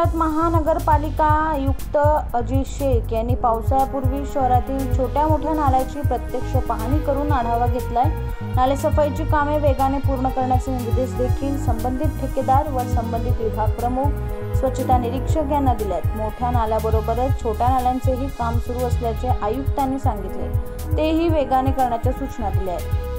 शहरात महानगरपालिका आयुक्त अजित शेख यांनी पावसाळ्यापूर्वी शहरातील छोट्या मोठ्या नाल्यांची प्रत्यक्ष पाहणी करून आढावा घेतलाय। नाले सफाईची कामे वेगाने पूर्ण करण्याचे निर्देश देखील संबंधित ठेकेदार व संबंधित विभाग प्रमुख, स्वच्छता निरीक्षक यांना दिलेत। मोठ्या नाल्याबरोबरच छोट्या नाल्यांचेही काम सुरू असल्याचे आयुक्तांनी सांगितले, तेही वेगाने करण्याच्या सूचना दिल्या आहेत।